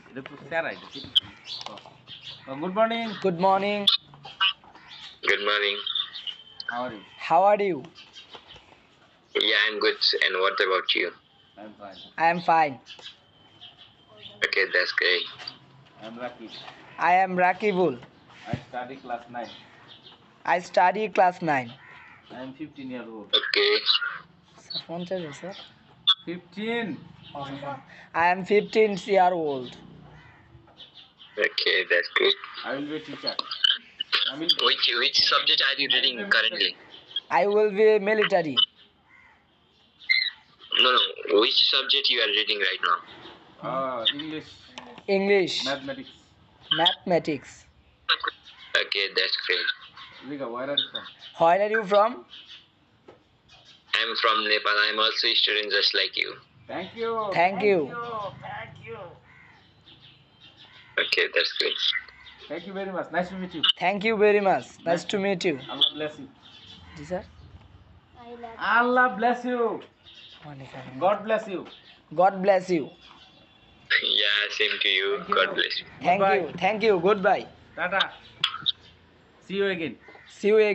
এটা তো স্যার আইছে good morning Good morning. Good morning. How are you How are you? Yeah, I'm good. And what about you? I am fine I am fine. Okay, that's great. I am Raki I am Rakibul. I study class 9 I study class 9. I am 15 year old Okay. Sir, phone charger, sir. 15 I am 15 year old. Okay, that's good. I will be a teacher. I will Which subject are you reading currently? I will be military. No, no. Which subject you are reading right now? English, English. mathematics. Mathematics. Okay, that's great. Riga, where are you from? Where are you from? I'm from Nepal. I'm also a student just like you. Thank you. Thank you. Thank you. Okay, that's good. Thank you very much. Nice to meet you. Thank you very much. Nice to meet you. Allah bless you. Ji sir. Allah bless you. God bless you. God bless you. Yeah, same to you. Thank you. God bless you. Thank Goodbye. you. Thank you. Goodbye. Tata. See you again. See you again.